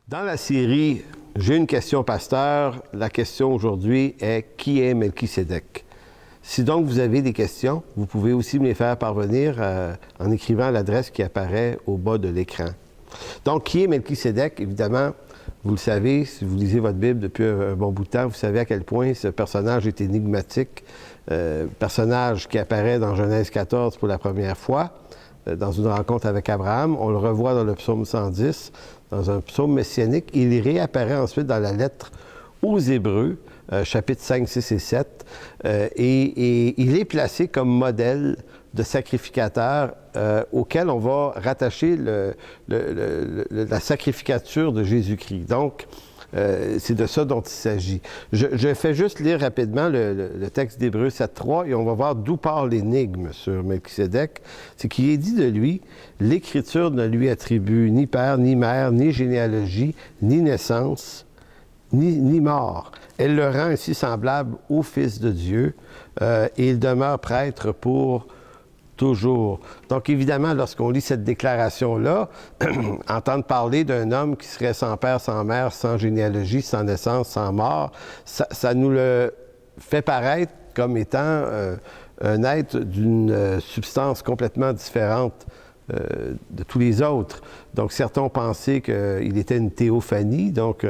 Dans la série « J'ai une question, pasteur », la question aujourd'hui est « Qui est Melchisédek ?» Si donc vous avez des questions, vous pouvez aussi me les faire parvenir en écrivant à l'adresse qui apparaît au bas de l'écran. Donc, qui est Melchisédek? Évidemment, vous le savez, si vous lisez votre Bible depuis un bon bout de temps, vous savez à quel point ce personnage est énigmatique. Personnage qui apparaît dans Genèse 14 pour la première fois, dans une rencontre avec Abraham. On le revoit dans le psaume 110, dans un psaume messianique. Il réapparaît ensuite dans la lettre aux Hébreux, chapitres 5, 6 et 7. Et il est placé comme modèle de sacrificateur auquel on va rattacher la sacrificature de Jésus-Christ. Donc, c'est de ça dont il s'agit. Je fais juste lire rapidement le texte d'Hébreux 7.3 et on va voir d'où part l'énigme sur Melchisédek. C'est qu'il est dit de lui, l'Écriture ne lui attribue ni père, ni mère, ni généalogie, ni naissance, ni mort. Elle le rend ainsi semblable au Fils de Dieu et il demeure prêtre pour toujours. Donc, évidemment, lorsqu'on lit cette déclaration-là, entendre parler d'un homme qui serait sans père, sans mère, sans généalogie, sans naissance, sans mort, ça nous le fait paraître comme étant un être d'une substance complètement différente de tous les autres. Donc, certains ont pensé qu'il était une théophanie, donc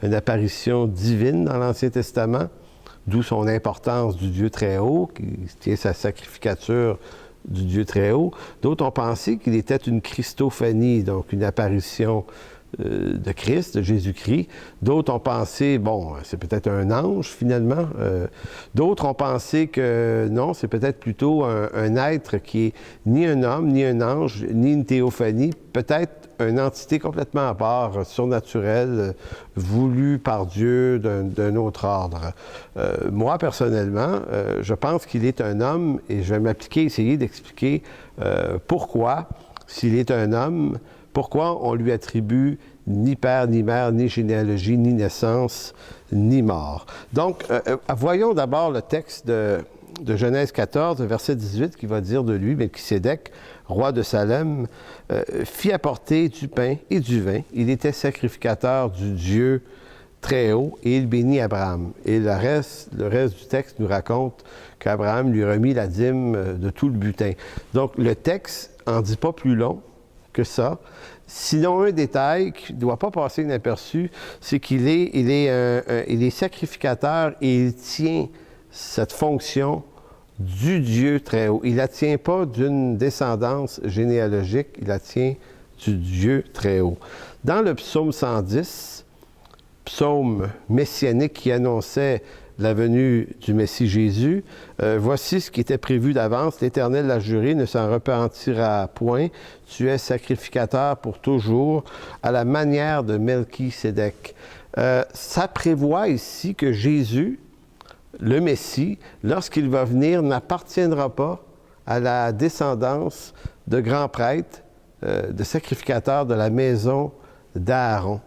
une apparition divine dans l'Ancien Testament, d'où son importance du Dieu très haut, qui tient sa sacrificature du Dieu très haut. D'autres ont pensé qu'il était une Christophanie, donc une apparition de Christ, de Jésus-Christ. D'autres ont pensé, bon, c'est peut-être un ange finalement. D'autres ont pensé que non, c'est peut-être plutôt un être qui est ni un homme, ni un ange, ni une théophanie, peut-être une entité complètement à part, surnaturelle, voulue par Dieu d'un autre ordre. Moi, personnellement, je pense qu'il est un homme et je vais essayer d'expliquer pourquoi, s'il est un homme, pourquoi on lui attribue ni père, ni mère, ni généalogie, ni naissance, ni mort. Donc, voyons d'abord le texte de Genèse 14, verset 18, qui va dire de lui, Melchisédek, roi de Salem, fit apporter du pain et du vin. Il était sacrificateur du Dieu très haut et il bénit Abraham. Et le reste du texte nous raconte qu'Abraham lui remit la dîme de tout le butin. Donc, le texte en dit pas plus long que ça. Sinon, un détail qui ne doit pas passer inaperçu, c'est qu'il est sacrificateur et il tient cette fonction du Dieu très haut. Il ne la tient pas d'une descendance généalogique, il la tient du Dieu très haut. Dans le psaume 110, psaume messianique qui annonçait la venue du Messie Jésus, voici ce qui était prévu d'avance. L'Éternel l'a juré, ne s'en repentira point. Tu es sacrificateur pour toujours, à la manière de Melchisédek. Ça prévoit ici que Jésus, le Messie, lorsqu'il va venir, n'appartiendra pas à la descendance de grands prêtres, de sacrificateurs de la maison d'Aaron.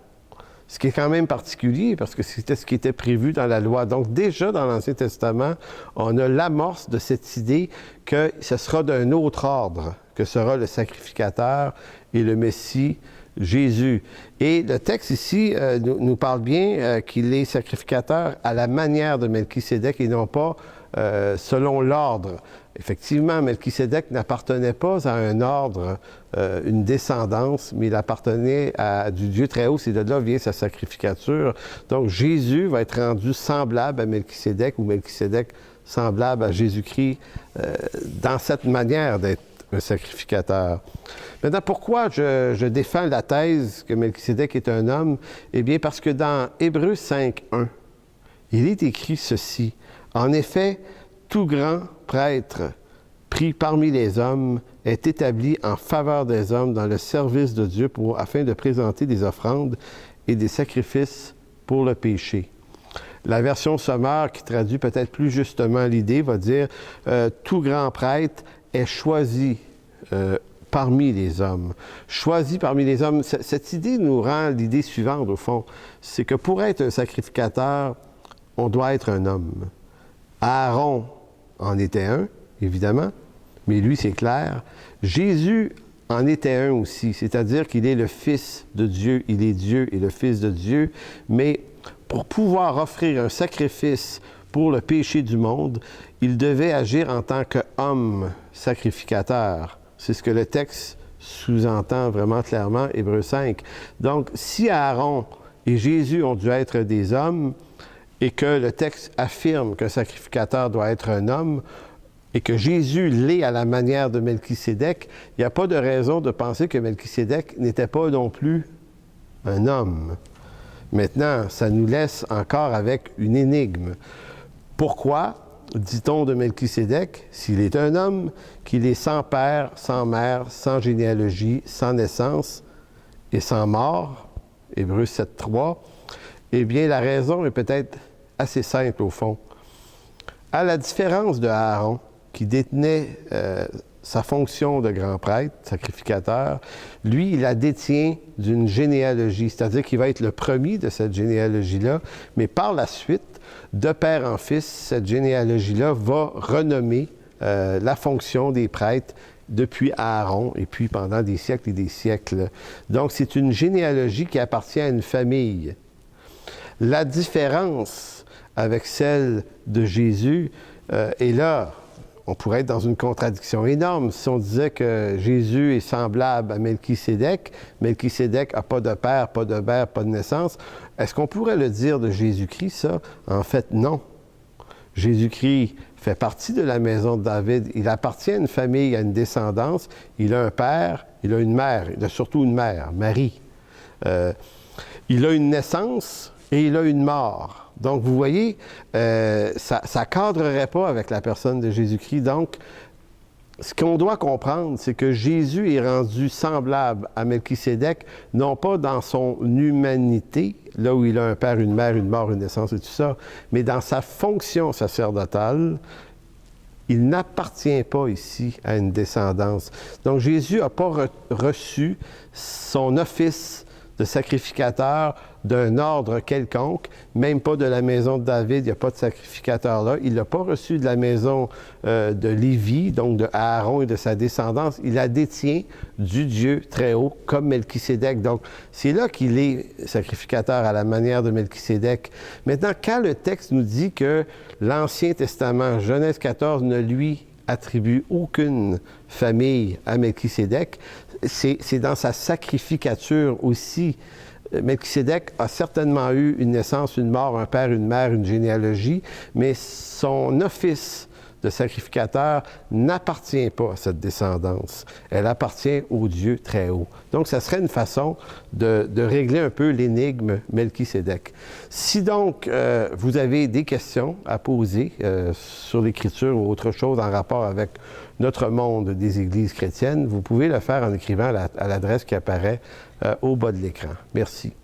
Ce qui est quand même particulier, parce que c'était ce qui était prévu dans la loi. Donc déjà, dans l'Ancien Testament, on a l'amorce de cette idée que ce sera d'un autre ordre que sera le sacrificateur et le Messie, Jésus. Et le texte ici nous parle bien qu'il est sacrificateur à la manière de Melchisédek et non pas selon l'ordre. Effectivement, Melchisédek n'appartenait pas à un ordre, une descendance, mais il appartenait à du Dieu très haut. C'est de là vient sa sacrificature. Donc, Jésus va être rendu semblable à Melchisédek ou Melchisédek semblable à Jésus-Christ dans cette manière d'être un sacrificateur. Maintenant, pourquoi je défends la thèse que Melchisédek est un homme? Eh bien, parce que dans Hébreux 5.1, il est écrit ceci. En effet, tout grand prêtre pris parmi les hommes est établi en faveur des hommes dans le service de Dieu afin de présenter des offrandes et des sacrifices pour le péché. La version sommaire, qui traduit peut-être plus justement l'idée, va dire « Tout grand prêtre est choisi parmi les hommes. » Choisi parmi les hommes, cette idée nous rend l'idée suivante, au fond. C'est que pour être un sacrificateur, on doit être un homme. Aaron en était un, évidemment, mais lui, c'est clair. Jésus en était un aussi, c'est-à-dire qu'il est le Fils de Dieu, il est Dieu et le Fils de Dieu, mais pour pouvoir offrir un sacrifice pour le péché du monde, il devait agir en tant qu'homme sacrificateur. C'est ce que le texte sous-entend vraiment clairement, Hébreux 5. Donc, si Aaron et Jésus ont dû être des hommes, et que le texte affirme qu'un sacrificateur doit être un homme, et que Jésus l'est à la manière de Melchisédek, il n'y a pas de raison de penser que Melchisédek n'était pas non plus un homme. Maintenant, ça nous laisse encore avec une énigme. Pourquoi dit-on de Melchisédek, s'il est un homme, qu'il est sans père, sans mère, sans généalogie, sans naissance et sans mort? Hébreux 7.3. Eh bien, la raison est peut-être assez simple au fond. À la différence de Aaron, qui détenait sa fonction de grand prêtre, sacrificateur, lui, il la détient d'une généalogie, c'est-à-dire qu'il va être le premier de cette généalogie-là, mais par la suite, de père en fils, cette généalogie-là va renommer la fonction des prêtres depuis Aaron et puis pendant des siècles et des siècles. Donc, c'est une généalogie qui appartient à une famille. La différence avec celle de Jésus est là. On pourrait être dans une contradiction énorme si on disait que Jésus est semblable à Melchisédek. Melchisédek n'a pas de père, pas de mère, pas de naissance. Est-ce qu'on pourrait le dire de Jésus-Christ, ça? En fait, non. Jésus-Christ fait partie de la maison de David. Il appartient à une famille, à une descendance. Il a un père, il a une mère. Il a surtout une mère, Marie. Il a une naissance et il a une mort. Donc, vous voyez, ça ne cadrerait pas avec la personne de Jésus-Christ. Donc, ce qu'on doit comprendre, c'est que Jésus est rendu semblable à Melchisédek, non pas dans son humanité, là où il a un père, une mère, une mort, une naissance et tout ça, mais dans sa fonction sacerdotale. Il n'appartient pas ici à une descendance. Donc, Jésus n'a pas reçu son office de sacrificateur d'un ordre quelconque, même pas de la maison de David, il n'y a pas de sacrificateur là. Il n'a pas reçu de la maison de Lévi, donc de Aaron et de sa descendance. Il la détient du Dieu très haut, comme Melchisédek. Donc, c'est là qu'il est sacrificateur à la manière de Melchisédek. Maintenant, quand le texte nous dit que l'Ancien Testament, Genèse 14, ne lui attribue aucune famille à Melchisédek, c'est dans sa sacrificature aussi. Melchisédek a certainement eu une naissance, une mort, un père, une mère, une généalogie, mais son office de sacrificateur n'appartient pas à cette descendance. Elle appartient au Dieu très haut. Donc, ça serait une façon de régler un peu l'énigme Melchisédek. Si donc vous avez des questions à poser sur l'Écriture ou autre chose en rapport avec notre monde des Églises chrétiennes, vous pouvez le faire en écrivant à l'adresse qui apparaît au bas de l'écran. Merci.